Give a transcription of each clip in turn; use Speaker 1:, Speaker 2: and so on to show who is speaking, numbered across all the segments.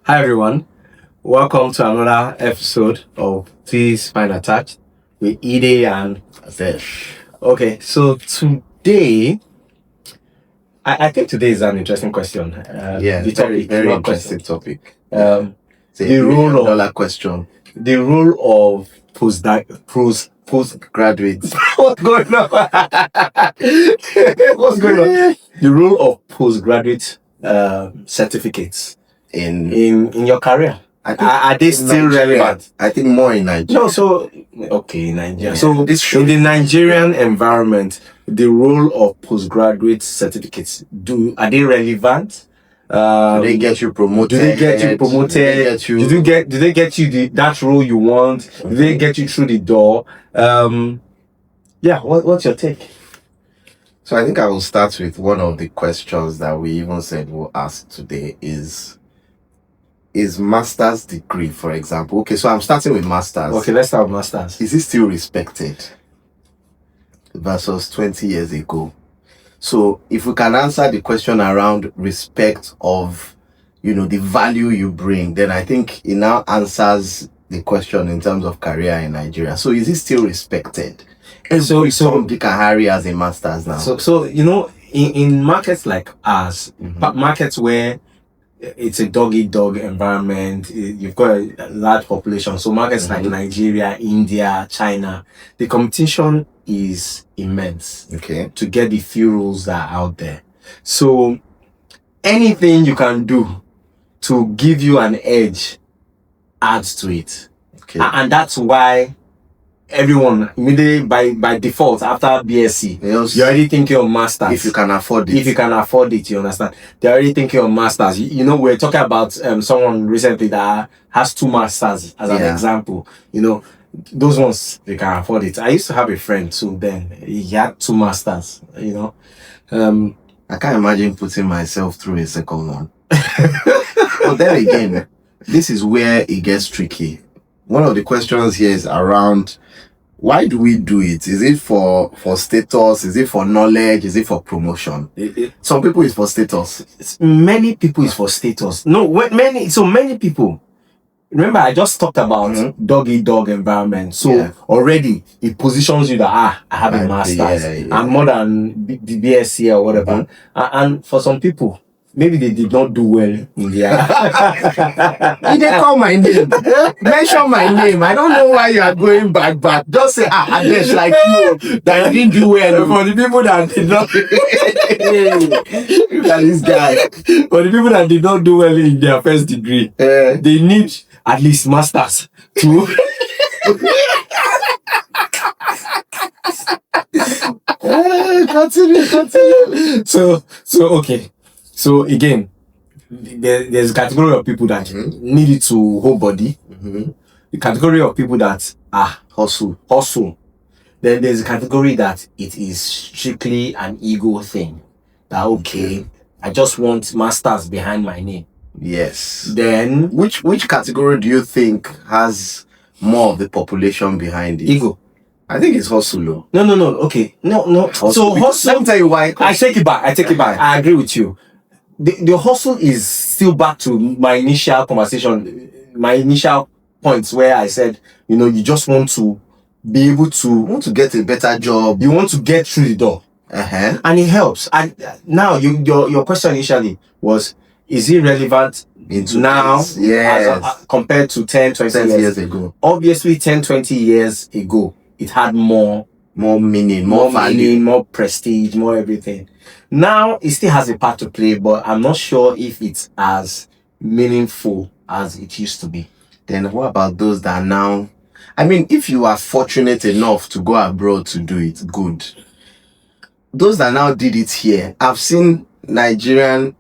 Speaker 1: Hi everyone, welcome to another episode of Please Find Attached with Ide and
Speaker 2: Azesh.
Speaker 1: okay. So today, I think today is an interesting question.
Speaker 2: The very, very interesting topic. It's a
Speaker 1: the role
Speaker 2: $1 question.
Speaker 1: The role of
Speaker 2: Postgraduate.
Speaker 1: what's going on? What's going on? The role of postgraduate certificates in your career. Are they still relevant?
Speaker 2: I think more in Nigeria.
Speaker 1: No, so okay, Nigeria.
Speaker 2: Yeah.
Speaker 1: So in the Nigerian environment, the role of postgraduate certificates are they relevant?
Speaker 2: Do they get you promoted?
Speaker 1: Do they get you promoted? Do they get you that role you want?
Speaker 2: Mm-hmm.
Speaker 1: Do they get you through the door? Yeah. What's your take?
Speaker 2: So I think I will start with one of the questions that we even said we'll ask today is master's degree, for example. Okay, so I'm starting with master's.
Speaker 1: Okay, let's start with master's.
Speaker 2: Is it still respected versus 20 years ago? So if we can answer the question around respect of, the value you bring, then I think it now answers the question in terms of career in Nigeria. So is it still respected? So Dick and Harry has a master's now.
Speaker 1: So in markets like ours, markets where it's a dog-eat-dog environment, you've got a large population. So markets like Nigeria, India, China, the competition is immense.
Speaker 2: Okay.
Speaker 1: To get the few rules that are out there. So anything you can do to give you an edge adds to it.
Speaker 2: Okay.
Speaker 1: And that's why everyone immediately by default after BSc,
Speaker 2: Yes.
Speaker 1: you're already thinking of masters.
Speaker 2: If you can afford it.
Speaker 1: If you can afford it, you understand. They're already thinking of masters. We're talking about someone recently that has 2 masters as an example. Those ones they can afford it. I used to have a friend too. Then he had 2 masters.
Speaker 2: I can't imagine putting myself through a second one. But then again, this is where it gets tricky. One of the questions here is around, why do we do it? Is it for status? Is it for knowledge? Is it for promotion? Some people it's for status.
Speaker 1: Many people is for status. No, many people. Remember, I just talked about dog-eat-dog environment. So already it positions you that I have a master's. I'm more than the BSc or whatever. And for some people, maybe they did not do well in their...
Speaker 2: You didn't call my name. Mention my name. I don't know why you are going back. Just say, Adesh, like you, that you didn't do well.
Speaker 1: For the people that did not...
Speaker 2: Look at this guy.
Speaker 1: For the people that did not do well in their first degree, they need at least masters to... Continue. So okay. So again, there's a category of people that need it to hold body. The category of people that hustle. Then there's a category that it is strictly an ego thing. That I just want masters behind my name.
Speaker 2: Yes.
Speaker 1: Then
Speaker 2: which category do you think has more of the population behind it?
Speaker 1: Ego.
Speaker 2: I think it's hustle.
Speaker 1: No. Okay. No.
Speaker 2: Hustle.
Speaker 1: So hustle.
Speaker 2: Let me tell you why.
Speaker 1: I take it back. I agree with you. The hustle is still back to my initial conversation, my initial points where I said, you just want to be able to
Speaker 2: get a better job.
Speaker 1: You want to get through the door. And it helps. And now your question initially was, is it relevant now compared to 10, 20
Speaker 2: years ago?
Speaker 1: Obviously 10, 20 years ago, it had more
Speaker 2: meaning, more value,
Speaker 1: more prestige, more everything. Now it still has a part to play, but I'm not sure if it's as meaningful as it used to be.
Speaker 2: Then what about those that now? I mean, if you are fortunate enough to go abroad to do it, good. Those that now did it here, I've seen Nigerian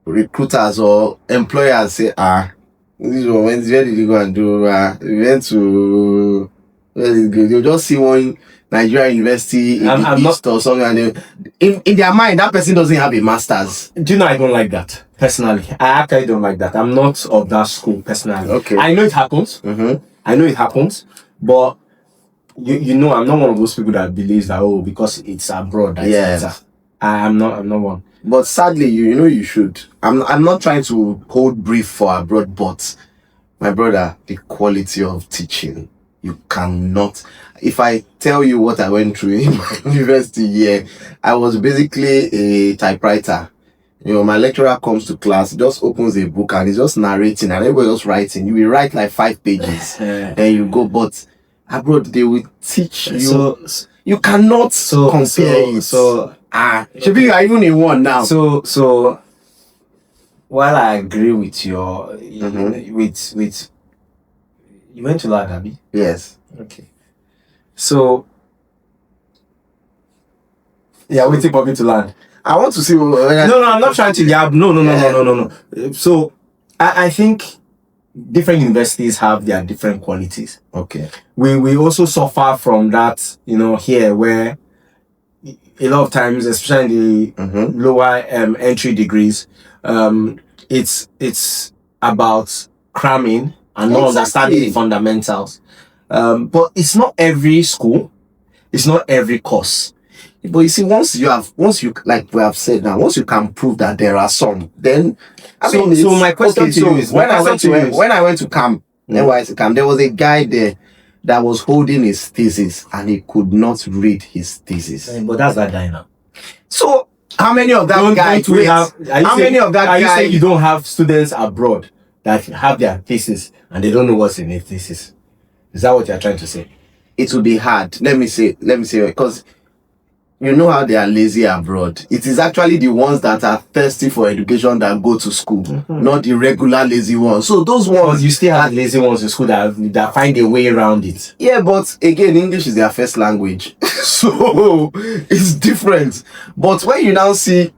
Speaker 2: recruiters or employers say, this one, where did you go and do? We went to, you'll just see one Nigerian university in the East or something, and in their mind, that person doesn't have a master's.
Speaker 1: Do you know I don't like that, personally? I actually don't like that. I'm not of that school, personally.
Speaker 2: Okay.
Speaker 1: I know it happens. I know it happens, but I'm not one of those people that believes that, because it's abroad, that's better. I'm not one.
Speaker 2: But sadly, you should. I'm not trying to hold brief for abroad, but my brother, the quality of teaching, you cannot. If I tell you what I went through in my university year, I was basically a typewriter. My lecturer comes to class, just opens a book and he's just narrating, and everybody just writing. You will write like 5 pages, then you go. But abroad, they will teach you. You cannot compare it. Should be even in one now.
Speaker 1: So while I agree with your with you went to Lagabi?
Speaker 2: Yes.
Speaker 1: Okay. So yeah, waiting for me to land.
Speaker 2: I want to see.
Speaker 1: No, I'm not trying to yab. No. So I think different universities have their different qualities.
Speaker 2: Okay.
Speaker 1: We also suffer from that, here where a lot of times, especially the lower entry degrees, it's about cramming and not understanding the fundamentals. But it's not every school, it's not every course.
Speaker 2: But you see, once you like we have said now, once you can prove that there are some, then
Speaker 1: so my question to you is
Speaker 2: when I went to camp, NYSC camp, there was a guy there that was holding his thesis and he could not read his thesis.
Speaker 1: But that's that guy now.
Speaker 2: So how many of that guys
Speaker 1: are you saying you don't have students abroad that have their thesis and they don't know what's in their thesis? Is that what you're trying to say?
Speaker 2: It will be hard. Let me say, because you know how they are lazy abroad. It is actually the ones that are thirsty for education that go to school, not the regular lazy ones. So those ones,
Speaker 1: you still have lazy ones in school that find a way around it.
Speaker 2: Yeah, but again, English is their first language, so it's different. But when you now see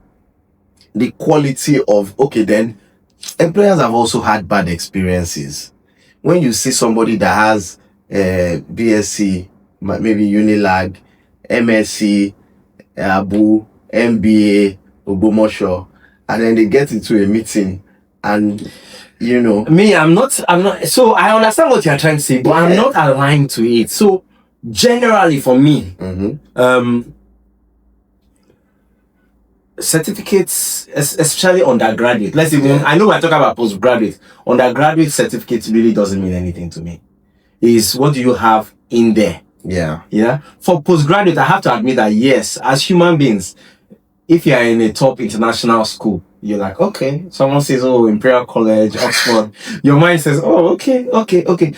Speaker 2: the quality of, then employers have also had bad experiences. When you see somebody that has BSc, maybe Unilag, MSc, Abu, MBA, Ogbomoso, and then they get into a meeting and
Speaker 1: I'm not so I understand what you're trying to say, but I'm not aligned to it. So generally for me, certificates, especially undergraduate, let's say I know we're talking about postgraduate, undergraduate certificates really doesn't mean anything to me. Is what do you have in there? Yeah. For postgraduate, I have to admit that yes, as human beings, if you are in a top international school, you're like, okay, someone says, oh, Imperial College, Oxford, your mind says, oh, okay.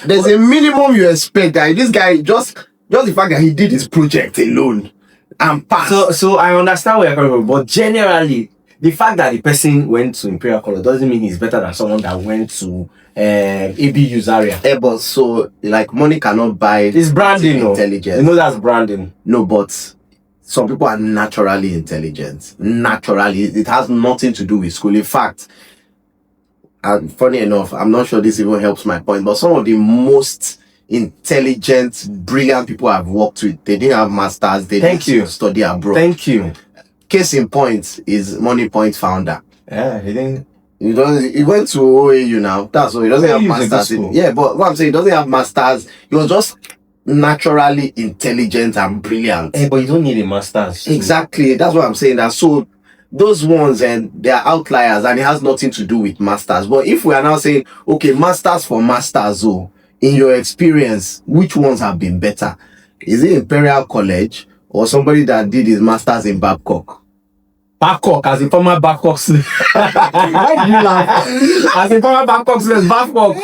Speaker 2: There's a minimum you expect that this guy, just the fact that he did his project alone and passed.
Speaker 1: So I understand where you're coming from, but generally, the fact that the person went to Imperial College doesn't mean he's better than someone that went to ABU Zaria.
Speaker 2: But so like money cannot buy
Speaker 1: it's branding,
Speaker 2: intelligence.
Speaker 1: That's branding.
Speaker 2: No, but some people are naturally intelligent. Naturally, it has nothing to do with school. In fact, and funny enough, I'm not sure this even helps my point, but some of the most intelligent, brilliant people I've worked with, they didn't have masters. They didn't study abroad.
Speaker 1: Thank you.
Speaker 2: Case in point is Money Point founder.
Speaker 1: Yeah, he didn't.
Speaker 2: He went to OAU now. That's why he doesn't have masters. Yeah, but what I'm saying, he doesn't have masters. He was just naturally intelligent and brilliant.
Speaker 1: But you don't need a masters.
Speaker 2: Exactly. That's what I'm saying. That so those ones and they are outliers and it has nothing to do with masters. But if we are now saying, okay, masters for masters, in your experience, which ones have been better? Is it Imperial College or somebody that did his masters in Babcock?
Speaker 1: Babcock, as a former Babcock student. Why do you laugh? As a former Babcock student, Babcock.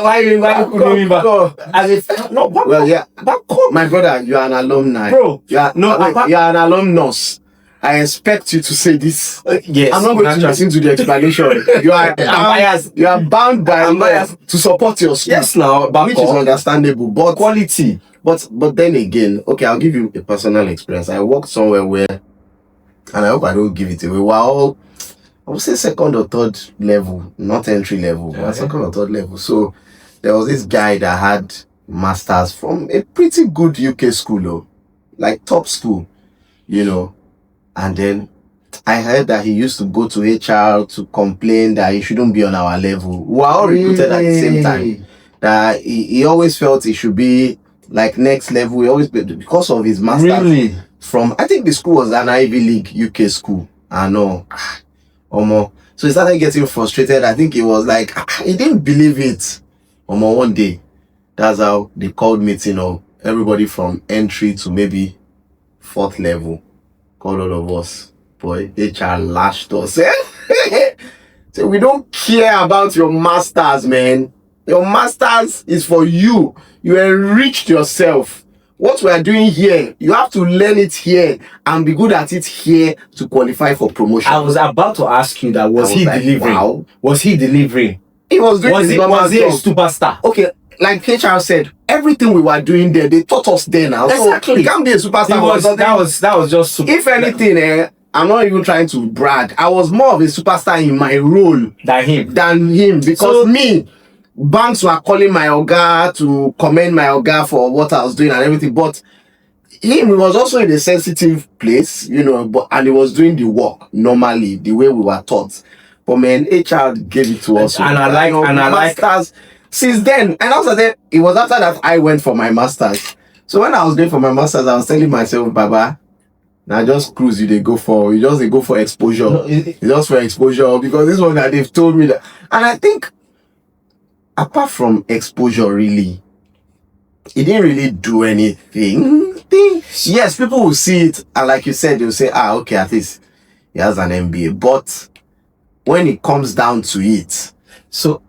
Speaker 1: Why you put me back? Babcock.
Speaker 2: Well, yeah, Babcock. My brother, you are an alumni.
Speaker 1: Bro,
Speaker 2: you are an alumnus. I expect you to say this.
Speaker 1: Yes.
Speaker 2: I'm not going to listen to the explanation. You are biased. You are bound by law to support your school.
Speaker 1: Yes, now, Babcock,
Speaker 2: which is understandable. But
Speaker 1: quality.
Speaker 2: But then again, okay, I'll give you a personal experience. I worked somewhere where, and I hope I don't give it away, we're all, I would say second or third level, not entry level, but second or third level. So there was this guy that had masters from a pretty good UK school, though, like top school, and then I heard that he used to go to HR to complain that he shouldn't be on our level. We were all recruited at the same time. That he always felt he should be like next level. He always, because of his masters.
Speaker 1: Really?
Speaker 2: from, I think the school was an Ivy League UK school. I know. Omo. So he started getting frustrated. I think he was like, he didn't believe it. Omo, one day, that's how they called meeting of everybody from entry to maybe 4th level. Called all of us. Boy, HR lashed us. So we don't care about your masters, man. Your masters is for you. You enriched yourself. What we are doing here, you have to learn it here and be good at it here to qualify for promotion.
Speaker 1: I was about to ask you that, was he
Speaker 2: like,
Speaker 1: delivering?
Speaker 2: wow.
Speaker 1: Was he delivering?
Speaker 2: He was doing his normal
Speaker 1: Was he a
Speaker 2: job.
Speaker 1: superstar?
Speaker 2: Okay, like HR said, everything we were doing there, they taught us there now.
Speaker 1: Exactly.
Speaker 2: So you can't be a superstar.
Speaker 1: That was just super.
Speaker 2: If anything, I'm not even trying to brag. I was more of a superstar in my role
Speaker 1: than him.
Speaker 2: Because me, banks were calling my Oga to commend my Oga for what I was doing and everything. But he was also in a sensitive place, you know, and he was doing the work normally, the way we were taught. But man, HR gave it to us.
Speaker 1: And I like
Speaker 2: masters. Since then, and after that, it was after that I went for my masters. So when I was going for my masters, I was telling myself, Baba, now just cruise they go for exposure.
Speaker 1: No,
Speaker 2: it's just for exposure, because this one that they've told me that. And I think apart from exposure, really, it didn't really do anything. Yes, people will see it, and like you said, they'll say, okay, at least he has an MBA. But when it comes down to it,
Speaker 1: so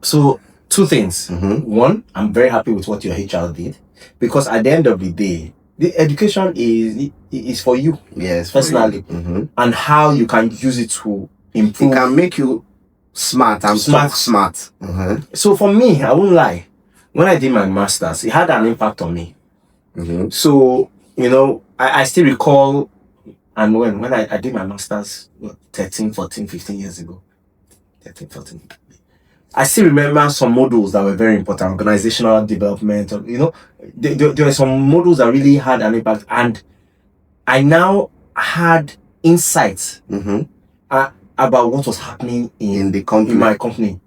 Speaker 1: two things. One, I'm very happy with what your HR did, because at the end of the day, the education is for you,
Speaker 2: yes,
Speaker 1: personally, and how you can use it to improve.
Speaker 2: It can make you smart and smart.
Speaker 1: So for me, I won't lie, when I did my masters, it had an impact on me. So, you know, I still recall, and when I did my masters 13, 14, 15 years ago, 13, 14, I still remember some modules that were very important, organizational development, you know, there were some modules that really had an impact, and I now had insights about what was happening in my company.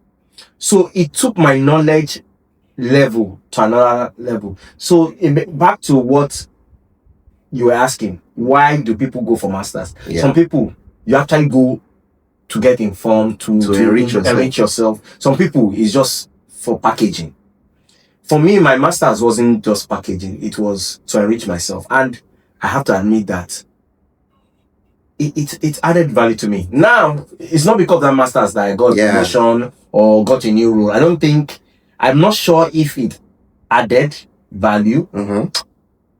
Speaker 1: So it took my knowledge level to another level. So back to what you were asking, why do people go for masters? Some people, you actually go to get informed, to enrich yourself. Some people, it's just for packaging. For me, my masters wasn't just packaging, it was to enrich myself. And I have to admit that it added value to me. Now, it's not because of that masters that I got a promotion or got a new role. I'm not sure if it added value.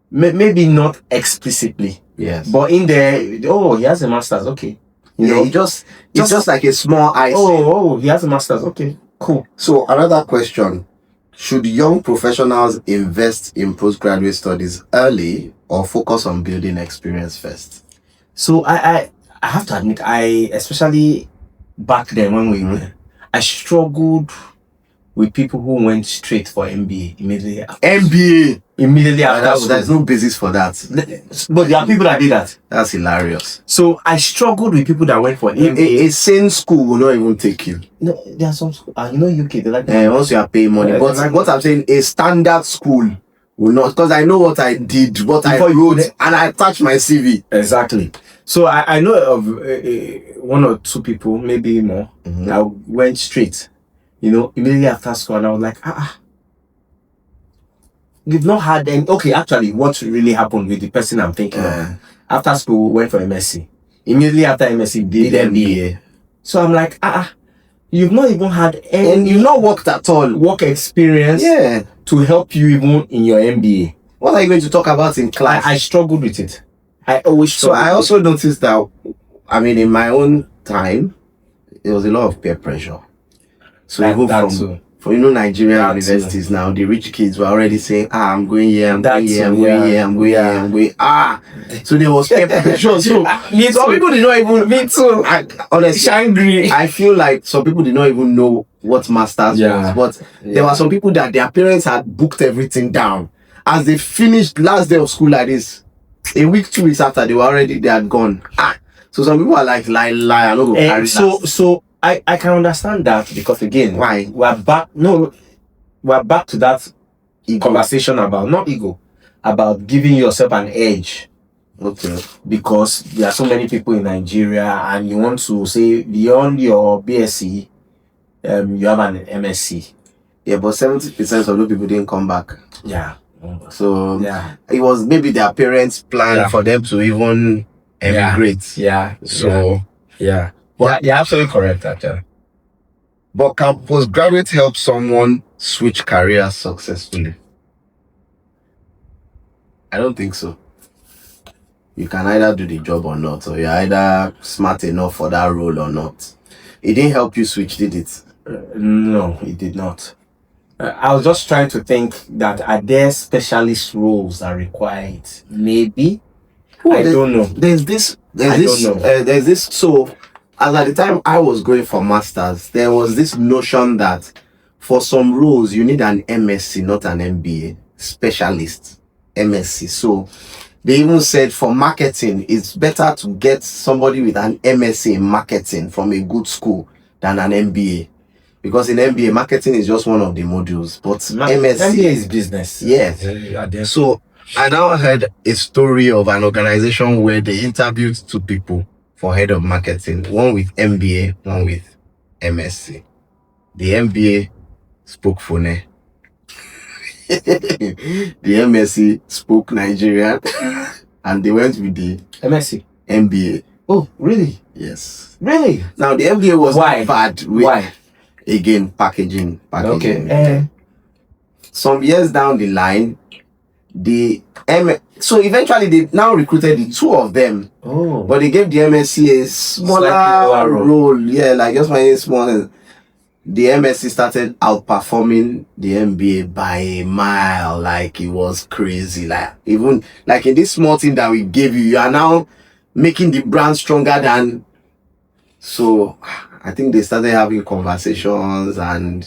Speaker 1: Maybe not explicitly.
Speaker 2: Yes.
Speaker 1: But in there, he has a master's, okay.
Speaker 2: You know, it's just like a small icing.
Speaker 1: He has a master's, okay, cool.
Speaker 2: So another question: should young professionals invest in postgraduate studies early or focus on building experience first?
Speaker 1: So I have to admit, especially back then when I struggled with people who went straight for MBA immediately after.
Speaker 2: There's no basis for that.
Speaker 1: But there are people that did that.
Speaker 2: That's hilarious.
Speaker 1: So I struggled with people that went for MBA.
Speaker 2: A sane school will not even take you.
Speaker 1: No, there are some schools. You know, UK, they like
Speaker 2: once you are paying money. But what I'm saying, a standard school will not, because I know what I did, what I wrote, and I attached my CV.
Speaker 1: Exactly. So I know of one or two people, maybe more, that went straight, you know, immediately after school, and I was like, we've not had any. Okay, actually, what really happened with the person I'm thinking of, after school, went for MSc. Immediately after MSc, did MBA. So I'm like, you've not even had any.
Speaker 2: And you've not worked at all.
Speaker 1: Work experience to help you even in your MBA.
Speaker 2: What are you going to talk about in class?
Speaker 1: I struggled with it. I always struggled.
Speaker 2: So I also noticed that, in my own time, there was a lot of peer pressure. So even from Nigerian universities now, the rich kids were already saying, I'm going here, I'm going here. So there was peer pressure. So some people did not even. Me too. Honestly, angry. I feel like some people did not even know what masters was, but there were some people that their parents had booked everything down. As they finished last day of school like this, a week, 2 weeks after, they had gone. So some people are like, lie, I'm not going to carry that.
Speaker 1: So I can understand that, because again,
Speaker 2: why?
Speaker 1: We're back to that conversation about, not ego, about giving yourself an edge
Speaker 2: Okay.
Speaker 1: because there are so many people in Nigeria, and you want to say beyond your BSc, you have an MSc.
Speaker 2: Yeah, but 70% of those people didn't come back.
Speaker 1: Yeah.
Speaker 2: So
Speaker 1: Yeah.
Speaker 2: it was maybe their parents' plan
Speaker 1: Yeah.
Speaker 2: for them to even emigrate.
Speaker 1: Yeah.
Speaker 2: So,
Speaker 1: Yeah.
Speaker 2: But-
Speaker 1: You're absolutely correct, actually.
Speaker 2: but can postgraduate help someone switch careers successfully? I don't think so. You can either do the job or not, or you're either smart enough for that role or not. It didn't help you switch, did it?
Speaker 1: No, it did not. I was just trying to think that are there specialist roles that require it? Maybe. I don't know.
Speaker 2: There's this. So, as at the time I was going for masters, there was this notion that for some roles you need an MSc, not an MBA. Specialist MSc. So they even said for marketing, it's better to get somebody with an MSc in marketing from a good school than an MBA. Because in MBA, marketing is just one of the modules. But MSc
Speaker 1: MBA is business.
Speaker 2: Yes. So I now heard a story of an organization where they interviewed two people for head of marketing, one with MBA, one with MSc. The MBA spoke Fune. The MSc spoke Nigerian. And they went with the
Speaker 1: MSc.
Speaker 2: MBA.
Speaker 1: Oh, really?
Speaker 2: Yes.
Speaker 1: Really?
Speaker 2: Now the MBA was
Speaker 1: Why?
Speaker 2: bad.
Speaker 1: Why?
Speaker 2: Again, packaging.
Speaker 1: Okay.
Speaker 2: Some years down the line, so eventually they now recruited the two of them.
Speaker 1: Oh.
Speaker 2: But they gave the MSc a smaller role. Yeah, like just my small. The MSc started outperforming the MBA by a mile. Like it was crazy. Like even like in this small thing that we gave you, you are now making the brand stronger than. So I think they started having conversations, and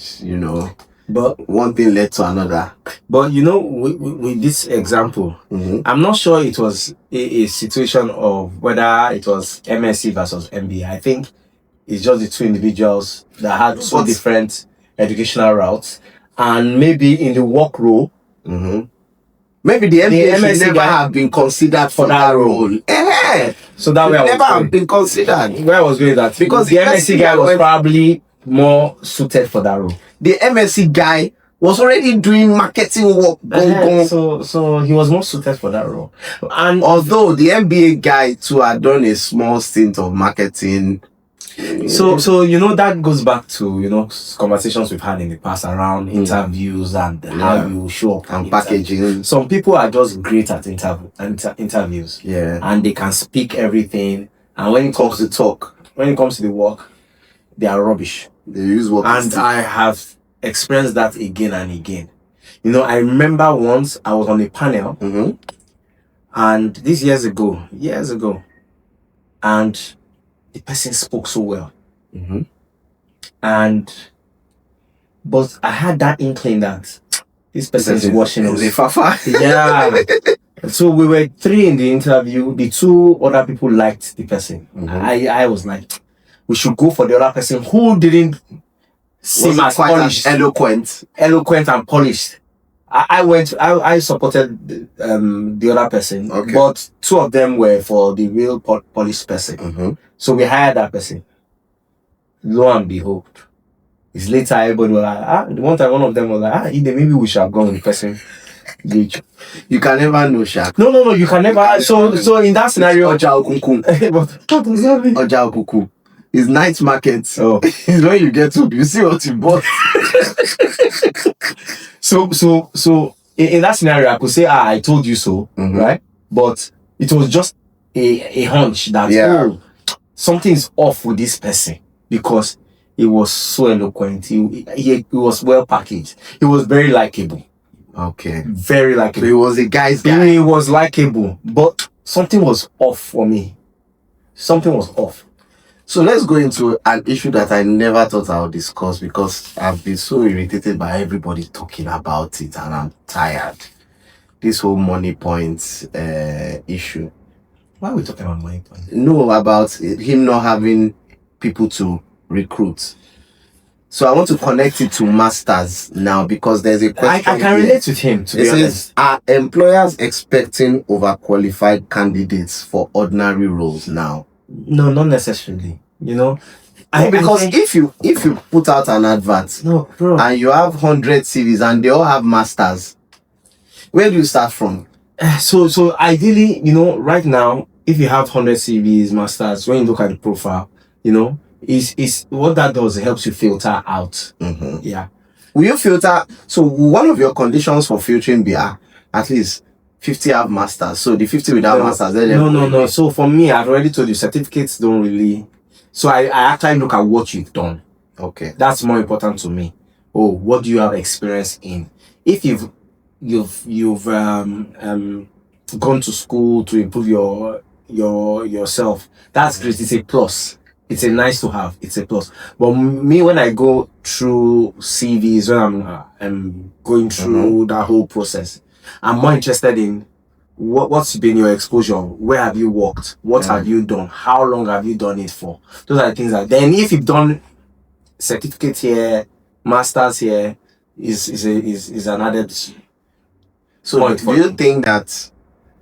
Speaker 2: but one thing led to another.
Speaker 1: But with this example, I'm not sure it was a situation of whether it was MSc versus MBA. I think it's just the two individuals that had two different educational routes, and maybe in the work role,
Speaker 2: maybe the MBA should never have been considered for that role.
Speaker 1: So that way I
Speaker 2: never have been considered.
Speaker 1: Where I was going that because the MSc guy was probably more suited for that role.
Speaker 2: The MSc guy was already doing marketing work.
Speaker 1: So he was more suited for that role. And
Speaker 2: although the MBA guy too had done a small stint of marketing.
Speaker 1: So that goes back to conversations we've had in the past around interviews and how you show up
Speaker 2: and packaging.
Speaker 1: Some people are just great at interviews.
Speaker 2: Yeah.
Speaker 1: And they can speak everything. And when it comes to talk, when it comes to the work, they are rubbish.
Speaker 2: They use work.
Speaker 1: And I have experienced that again and again. I remember once I was on a panel, and this years ago, and the person spoke so well. But I had that inkling that this person is watching us. Yeah. So we were three in the interview. The two other people liked the person. I was like, we should go for the other person who didn't seem as polished,
Speaker 2: eloquent
Speaker 1: and polished. I supported the other person, but two of them were for the real polished person. So we hired that person. Lo and behold, it's later everybody was like, one time one of them was like, maybe we should have gone with the person.
Speaker 2: You can never know, Shaq.
Speaker 1: No, you can never. So in that scenario,
Speaker 2: Oja Okunkun.
Speaker 1: But what does that mean?
Speaker 2: Oja Okunkun. It's night market.
Speaker 1: Oh.
Speaker 2: It's when you get to, you see what you bought.
Speaker 1: So in that scenario, I could say, I told you so, right? But it was just a hunch that something's off with this person because he was so eloquent. He was well packaged. He was very likable.
Speaker 2: Okay.
Speaker 1: Very likable.
Speaker 2: So he was a guy's guy.
Speaker 1: He was likable, but something was off for me. Something was off.
Speaker 2: So let's go into an issue that I never thought I would discuss because I've been so irritated by everybody talking about it and I'm tired. This whole money points issue.
Speaker 1: Why are we talking about money points?
Speaker 2: No, about him not having people to recruit. So I want to connect it to masters now because there's a
Speaker 1: I
Speaker 2: question.
Speaker 1: can relate with him, to
Speaker 2: It
Speaker 1: be
Speaker 2: says,
Speaker 1: honest.
Speaker 2: are employers expecting overqualified candidates for ordinary roles now?
Speaker 1: No, not necessarily. You know,
Speaker 2: No, because if you put out an advert
Speaker 1: no, bro,
Speaker 2: and you have 100 CVs and they all have masters, where do you start from?
Speaker 1: So ideally, you know, right now, if you have 100 CVs, masters, when you look at the profile, you know, is what that does, it helps you filter out. Yeah.
Speaker 2: Will you filter? So one of your conditions for filtering be at least 50 have masters. So the 50 without masters, then
Speaker 1: no. So for me, I've already told you, certificates don't really. So I actually look at what you've done.
Speaker 2: Okay.
Speaker 1: That's more important to me. Oh, what do you have experience in? If you've gone to school to improve yourself, that's great. It's a plus. It's a nice to have. It's a plus. But me, when I go through CVs, when I'm going through that whole process, I'm more interested in what's been your exposure, where have you worked, what have you done, how long have you done it for. Those are the things that. Then if you've done certificate here, masters here, is an added.
Speaker 2: So do you think that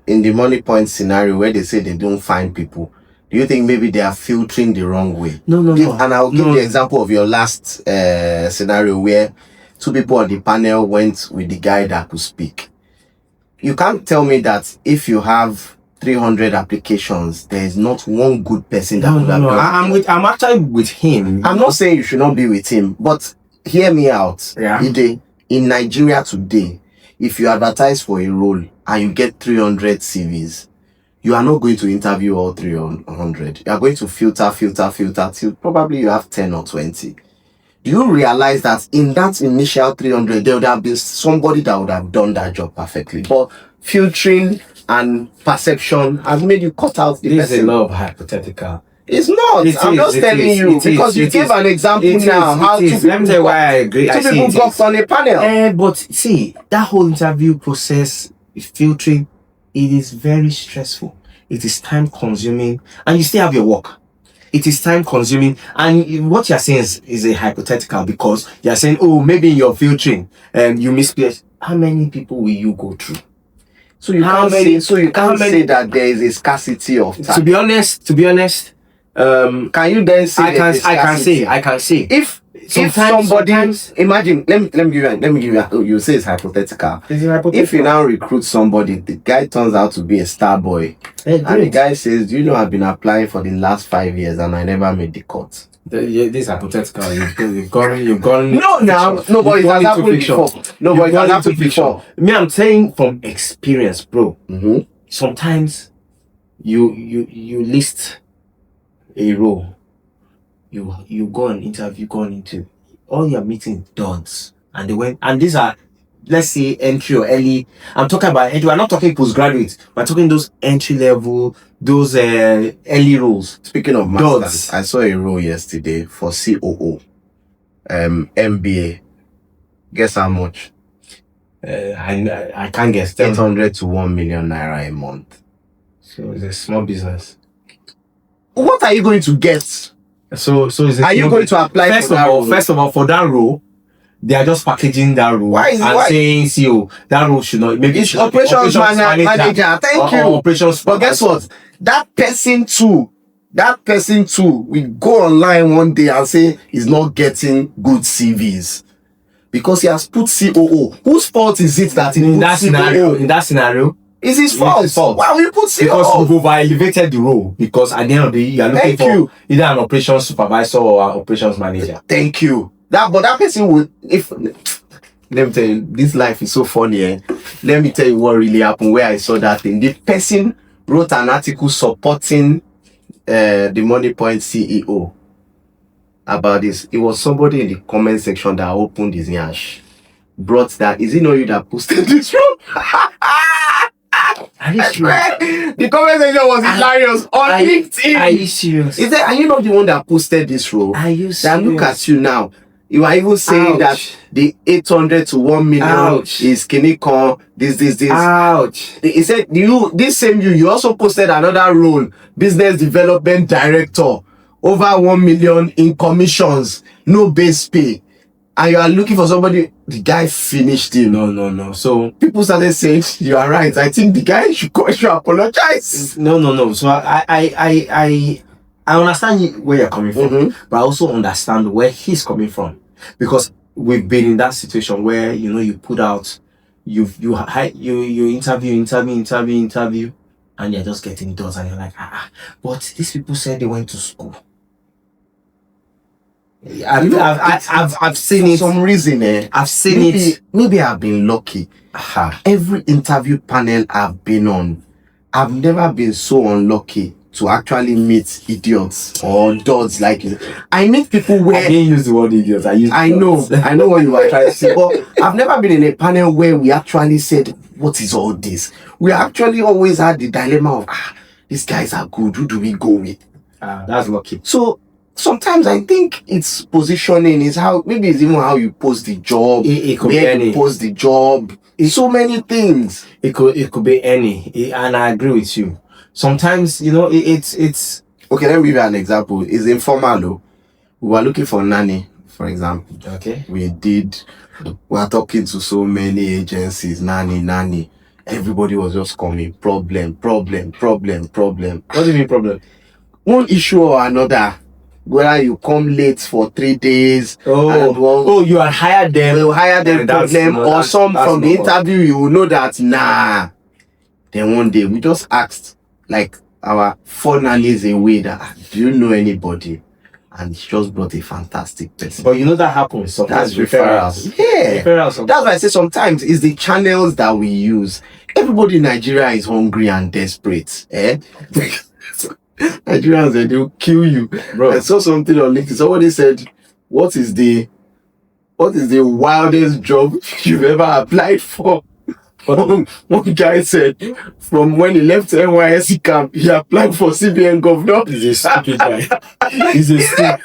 Speaker 2: in the money point scenario where they say they don't find people, do you think maybe they are filtering the wrong way?
Speaker 1: No.
Speaker 2: And I'll give the example of your last scenario where two people on the panel went with the guy that could speak. You can't tell me that if you have 300 applications, there is not one good person that could have done it.
Speaker 1: I'm actually with him.
Speaker 2: I'm not saying you should not be with him, but hear me out.
Speaker 1: Yeah.
Speaker 2: In Nigeria today, if you advertise for a role and you get 300 CVs, you are not going to interview all 300. You are going to filter till probably you have 10 or 20. Do you realize that in that initial 300, there would have been somebody that would have done that job perfectly? But filtering and perception has made you cut out the person.
Speaker 1: This is a lot of hypothetical.
Speaker 2: It's not. I'm just telling you because you gave an example now. How two people,
Speaker 1: let me tell you why I agree.
Speaker 2: Two people got on a panel.
Speaker 1: But see, that whole interview process, filtering, it is very stressful. It is time consuming, and you still have your work. It is time consuming, and what you're saying is a hypothetical because you're saying, oh, maybe in your filtering you misplaced. How many people will you go through?
Speaker 2: So you can't say that there is a scarcity of time.
Speaker 1: To be honest,
Speaker 2: can you then say
Speaker 1: I can say
Speaker 2: if somebody imagine let me give you you say it's hypothetical. If you now recruit somebody, the guy turns out to be a star boy, and the guy says, do you know I've been applying for the last 5 years and I never made the cut?
Speaker 1: This is hypothetical. You've gone.
Speaker 2: No, but it has happened before. No, but it has happened before.
Speaker 1: Me, I'm saying from experience, bro. Sometimes you list a role, you go on interview, going into all your meeting done, and they went, and these are, let's say, entry or early. I'm talking about entry. We're not talking postgraduate. We're talking those entry level, those early roles.
Speaker 2: Speaking of masters, I saw a role yesterday for COO, MBA. Guess how much?
Speaker 1: I can't guess.
Speaker 2: 800 to 1 million naira a month.
Speaker 1: So it's a small business.
Speaker 2: What are you going to get?
Speaker 1: So is it?
Speaker 2: Are you going to apply
Speaker 1: first of all, for that role, they are just packaging that role saying CEO that role should not. Maybe
Speaker 2: it's operations manager. Thank you.
Speaker 1: Operations.
Speaker 2: But guess what? That person too will go online one day and say he's not getting good CVs because he has put COO. Whose fault is it that in that
Speaker 1: scenario?
Speaker 2: It's his fault. Why will you put COO?
Speaker 1: Because you've over-elevated the role. Because at the end of the day, you are looking for either an operations supervisor or an operations manager.
Speaker 2: Thank you. But that person would, let me tell you, this life is so funny. Let me tell you what really happened where I saw that thing. The person wrote an article supporting the Money Point CEO about this. It was somebody in the comment section that opened his yash. Brought that. Is it not you that posted this wrong? The comment section was hilarious on LinkedIn.
Speaker 1: Are you serious?
Speaker 2: He said, are you not the one that posted this role?
Speaker 1: Are you serious?
Speaker 2: Then look at you now. You are even saying that the 800 to 1 million is Kinikon, this.
Speaker 1: Ouch.
Speaker 2: He said, you also posted another role, business development director, over 1 million in commissions, no base pay, and you are looking for somebody, the guy finished you.
Speaker 1: No. So
Speaker 2: People started saying, you are right. I think the guy should apologize.
Speaker 1: no. So I understand where you're coming from, but I also understand where he's coming from, because we've been in that situation where you put out, you interview, and you're just getting doors, and you're like, but these people said they went to school. I've seen
Speaker 2: For
Speaker 1: it.
Speaker 2: some reason,
Speaker 1: I've seen it.
Speaker 2: Maybe I've been lucky. Every interview panel I've been on, I've never been so unlucky to actually meet idiots or duds like you. I meet people where
Speaker 1: I didn't use the word idiots. I
Speaker 2: know what you are trying to say, but I've never been in a panel where we actually said, what is all this? We actually always had the dilemma of, these guys are good, who do we go with?
Speaker 1: That's lucky.
Speaker 2: So sometimes I think it's positioning, it's even how you post the job,
Speaker 1: it could
Speaker 2: where
Speaker 1: be
Speaker 2: you post the job, so many things.
Speaker 1: It could be any, and I agree with you. Sometimes it's
Speaker 2: okay. Let me give you an example. It's informal though. We were looking for nanny, for example.
Speaker 1: Okay.
Speaker 2: We are talking to so many agencies, nanny. Everybody was just coming, problem.
Speaker 1: What do you mean problem?
Speaker 2: One issue or another. Whether you come late for 3 days,
Speaker 1: you had hired them.
Speaker 2: You hire them problem, or some from the interview you will know that Then one day we just asked like our 4 nannies away that, do you know anybody? And he just brought a fantastic person.
Speaker 1: But that happens sometimes.
Speaker 2: That's referrals. Yeah. Referrals. That's why I say sometimes it's the channels that we use. Everybody in Nigeria is hungry and desperate. Nigerians, they'll kill you. Bro. I saw something on LinkedIn. Somebody said, what is the wildest job you've ever applied for? One guy said, from when he left NYSC camp, he applied for CBN governor.
Speaker 1: He's a stupid guy. He's a stupid.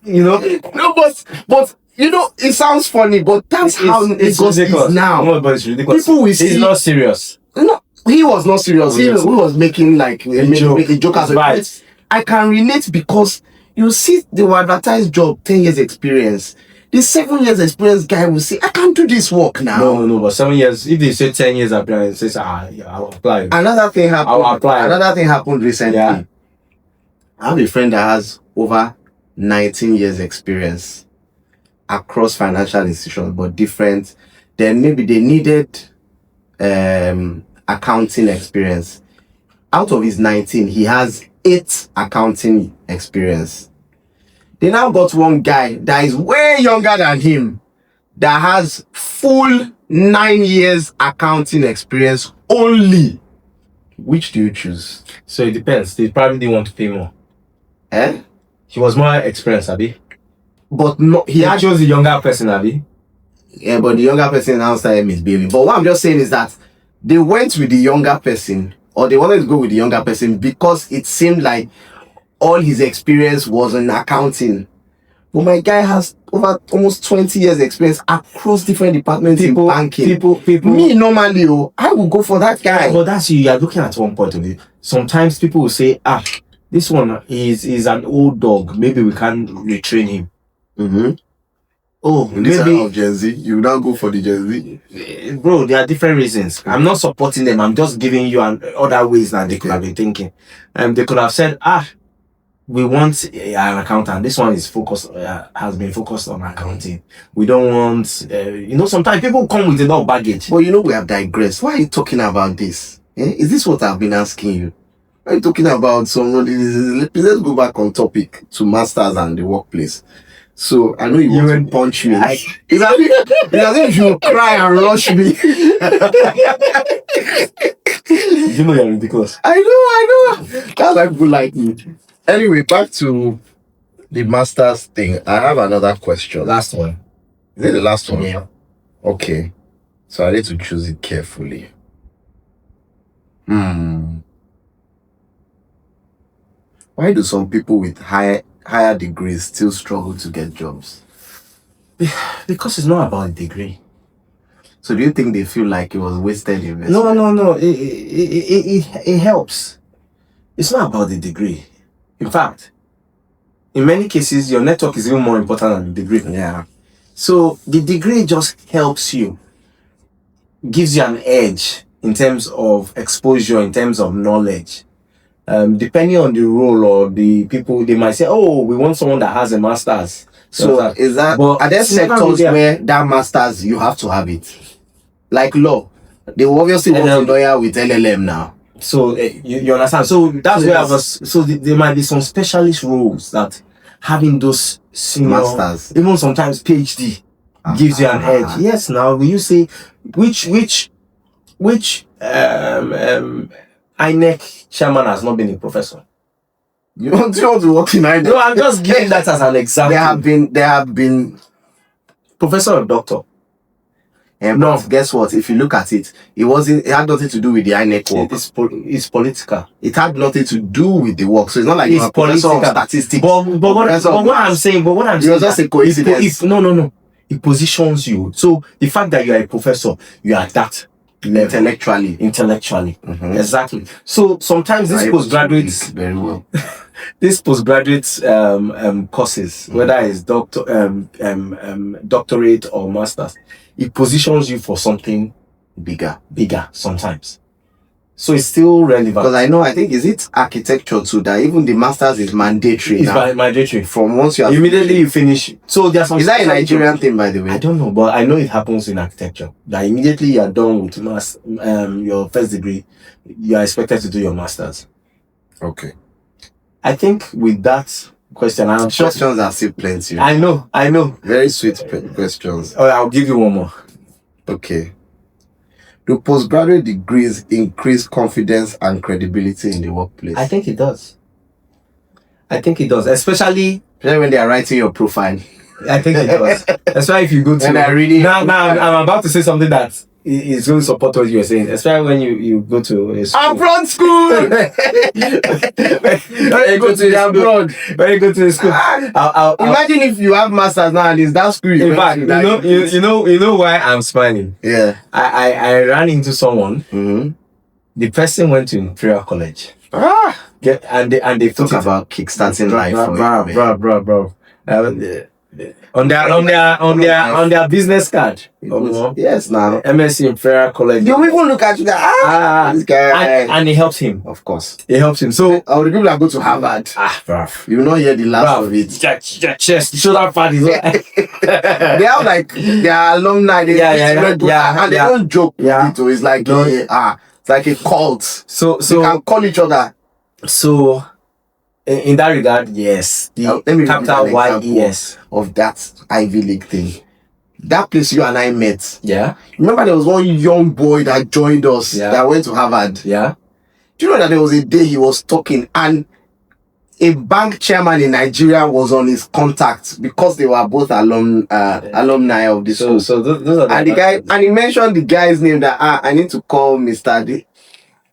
Speaker 2: No, but it sounds funny, but that's how Lagos is now.
Speaker 1: No, but it's ridiculous.
Speaker 2: People will see.
Speaker 1: He's not serious.
Speaker 2: No, he was not serious. He was making like a joke as well. I can relate because you see, they will advertise job 10 years experience. The 7 years experience guy will say, I can't do this work now.
Speaker 1: No, but 7 years, if they say 10 years experience, says, I'll apply.
Speaker 2: Another thing happened recently.
Speaker 1: Yeah.
Speaker 2: I have a friend that has over 19 years experience across financial institutions, but different. Then maybe they needed accounting experience. Out of his 19, he has 8 accounting experience. They now got one guy that is way younger than him that has full 9 years accounting experience only. Which do you choose?
Speaker 1: So it depends. They probably didn't want to pay more. He was more experienced, Abi.
Speaker 2: But no,
Speaker 1: he chose the younger person, Abi.
Speaker 2: Yeah, but the younger person now started misbehaving. But what I'm just saying is that they went with the younger person, or they wanted to go with the younger person because it seemed like all his experience was in accounting. But my guy has over almost 20 years experience across different departments in banking.
Speaker 1: People.
Speaker 2: Me, normally, I will go for that guy.
Speaker 1: But that's you are looking at one point of it. Sometimes people will say, this one is an old dog. Maybe we can retrain him. Oh,
Speaker 2: in this maybe of Gen Z, you now go for the Gen
Speaker 1: Z. Bro, there are different reasons. I'm not supporting them. I'm just giving you other ways that they could have been thinking. They could have said, we want an accountant. This one is has been focused on accounting. We don't want, sometimes people come with a lot of baggage.
Speaker 2: But we have digressed. Why are you talking about this? Is this what I've been asking you? Why are you talking about somebody? Let's go back on topic to masters and the workplace. So I know you want to punch me. It's as if you cry and rush me.
Speaker 1: You know you're ridiculous.
Speaker 2: I know. That's why people like me. Anyway, back to the masters thing. I have another question.
Speaker 1: Last one.
Speaker 2: Is it the last one?
Speaker 1: Yeah.
Speaker 2: Okay. So I need to choose it carefully. Why do some people with higher degrees still struggle to get jobs?
Speaker 1: Because it's not about a degree.
Speaker 2: So do you think they feel like it was wasted investment?
Speaker 1: No. It helps. It's not about the degree. In fact, in many cases, your network is even more important than the degree.
Speaker 2: Yeah.
Speaker 1: So the degree just helps you, gives you an edge in terms of exposure, in terms of knowledge. Depending on the role or the people, they might say, "Oh, we want someone that has a master's."
Speaker 2: So is that?
Speaker 1: But
Speaker 2: Are there
Speaker 1: social
Speaker 2: sectors
Speaker 1: media-
Speaker 2: where that masters you have to have it? Like law, they will obviously want a
Speaker 1: LLM.
Speaker 2: lawyer with LLM now.
Speaker 1: So you understand? So that's
Speaker 2: So
Speaker 1: where I
Speaker 2: yes.
Speaker 1: was. So there might be some specialist roles that having those senior,
Speaker 2: Masters.
Speaker 1: even sometimes PhD, gives you an edge. Yes. Now, will you say which INEC chairman has not been a professor?
Speaker 2: You want to work in INEC?
Speaker 1: No, I'm just giving that as an example.
Speaker 2: There have been
Speaker 1: Professor or doctor.
Speaker 2: And
Speaker 1: No.
Speaker 2: guess what? If you look at it, it had nothing to do with the INEC work.
Speaker 1: It's political.
Speaker 2: It had nothing to do with the work. So it's not like
Speaker 1: It's
Speaker 2: you're a professor of
Speaker 1: political.
Speaker 2: statistics.
Speaker 1: But what I'm saying,
Speaker 2: It was just a coincidence.
Speaker 1: No. It positions you. So the fact that you are a professor, you are that level. Intellectually.
Speaker 2: Mhm.
Speaker 1: Exactly. So sometimes these postgraduates,
Speaker 2: very well.
Speaker 1: these postgraduate courses, whether it's doctorate or masters, it positions you for something
Speaker 2: Bigger.
Speaker 1: sometimes. So it's still relevant.
Speaker 2: Because I think, is it architecture too, that even the masters is mandatory
Speaker 1: It's
Speaker 2: now?
Speaker 1: mandatory.
Speaker 2: From once you have
Speaker 1: Immediately you finish. So there's some.
Speaker 2: Is that a Nigerian thing, by the way?
Speaker 1: I don't know, but I know it happens in architecture. That immediately you are done with your first degree, you are expected to do your masters.
Speaker 2: Okay.
Speaker 1: I think with that question, I'm sure.
Speaker 2: Questions are still plenty.
Speaker 1: I know.
Speaker 2: Very sweet questions.
Speaker 1: Oh, I'll give you one more.
Speaker 2: Okay. Do postgraduate degrees increase confidence and credibility in the workplace?
Speaker 1: I think it does. Especially
Speaker 2: when they are writing your profile.
Speaker 1: I think it does. That's why if you go to
Speaker 2: And I really
Speaker 1: now I'm about to say something that is going to support what you're saying. Especially when you go to a school.
Speaker 2: Abroad school.
Speaker 1: When you go to abroad. When you go to a school. I'll
Speaker 2: Imagine if you have masters now and it's that school.
Speaker 1: In fact, you know why I'm smiling.
Speaker 2: Yeah.
Speaker 1: I ran into someone.
Speaker 2: Mm-hmm.
Speaker 1: The person went to Imperial College. And they
Speaker 2: Talk about kickstarting life.
Speaker 1: Bro. On their business card.
Speaker 2: Yes, now.
Speaker 1: MSc Imperial College.
Speaker 2: You even look at you this guy.
Speaker 1: And it helps him.
Speaker 2: Of course.
Speaker 1: It helps him. So
Speaker 2: all the people that go to Harvard.
Speaker 1: Bro.
Speaker 2: You will not hear the last of it.
Speaker 1: Chest, shoulder pad is
Speaker 2: They have like their alumni. And they don't joke with it. It's like it's like a cult.
Speaker 1: So
Speaker 2: they can call each other.
Speaker 1: So in that regard, yes. The capital YES
Speaker 2: of that Ivy League thing. That place you and I met.
Speaker 1: Yeah.
Speaker 2: Remember there was one young boy that joined us that went to Harvard.
Speaker 1: Yeah.
Speaker 2: Do you know that there was a day he was talking and a bank chairman in Nigeria was on his contact because they were both alumni of the school. So those are the guy, and he mentioned the guy's name that I need to call Mr. D.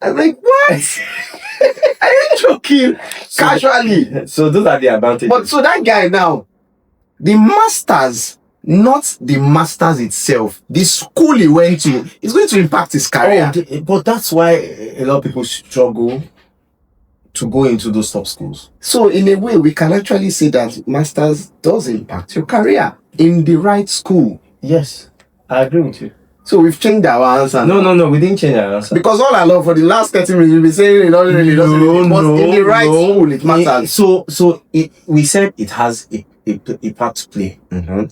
Speaker 2: I was like, what? Are you joking? Casually.
Speaker 1: So those are the advantages.
Speaker 2: But so that guy now, the masters, not the masters itself, the school he went to is going to impact his career.
Speaker 1: But that's why a lot of people struggle to go into those top schools.
Speaker 2: So in a way, we can actually say that masters does impact your career in the right school.
Speaker 1: Yes, I agree with you.
Speaker 2: So we've changed our answer.
Speaker 1: No, we didn't change our answer.
Speaker 2: Because all I love for the last 30 minutes, we've been saying it doesn't really, but in the right school, it matters.
Speaker 1: We said it has a part to play.
Speaker 2: Mm-hmm.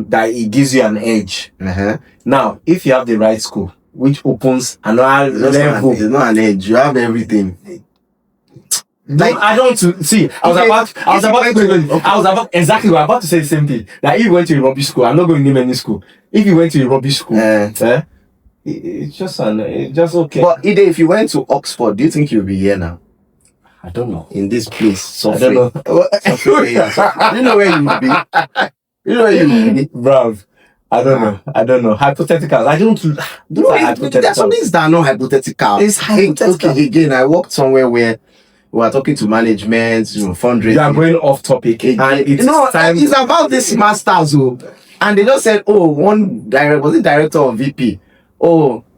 Speaker 1: That it gives you an edge.
Speaker 2: Uh-huh.
Speaker 1: Now, if you have the right school, which opens another level.
Speaker 2: It's not an edge. You have everything.
Speaker 1: Like I don't see. We're about to say the same thing. Like if you went to a rubbish school, I'm not going to name any school. If you went to a rubbish school, it's just okay.
Speaker 2: But Ide, if you went to Oxford, do you think you'll be here now?
Speaker 1: I don't know.
Speaker 2: In this place,
Speaker 1: suffering.
Speaker 2: I don't know. You know where you would be. You know where you would be,
Speaker 1: bro. I don't know. Hypotheticals. I don't.
Speaker 2: There's some things that are not hypothetical.
Speaker 1: It's hypothetical.
Speaker 2: Okay, again, I worked somewhere where we are talking to management, fundraising.
Speaker 1: You are going off topic. And
Speaker 2: it's about this masters. And they just said, one director or VP?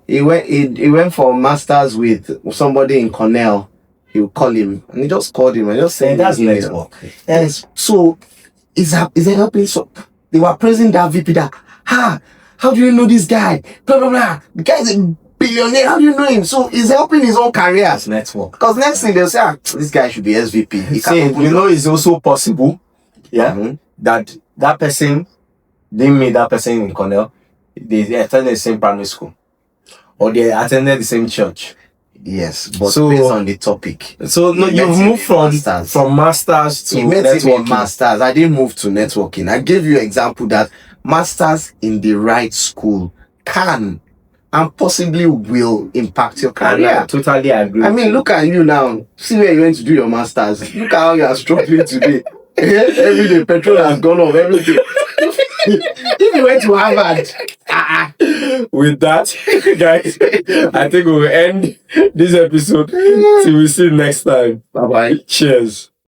Speaker 2: He went for masters with somebody in Cornell. he'll call him, and he just called him and just said,
Speaker 1: that's
Speaker 2: email.
Speaker 1: network.
Speaker 2: Yes. So is it helping? So they were praising that VP that, how do you know this guy? Blah blah blah. The guy is a billionaire. How do you know him? So he's helping his own career.
Speaker 1: That's network.
Speaker 2: Because next thing they'll say, this guy should be SVP. He
Speaker 1: See, it's also possible, that person didn't meet that person in Cornell. They attended the same primary school, or they attended the same church.
Speaker 2: Yes, but based on the topic.
Speaker 1: So no, you've moved from masters to networking.
Speaker 2: Masters. I didn't move to networking. I gave you an example that masters in the right school can and possibly will impact your career.
Speaker 1: I totally agree.
Speaker 2: I mean, look at you now. See where you went to do your masters. Look at how you are struggling today. Every day, petrol has gone up. Everything. If you went to Harvard.
Speaker 1: With that, guys, I think we'll end this episode till we see you next time.
Speaker 2: Bye bye.
Speaker 1: Cheers.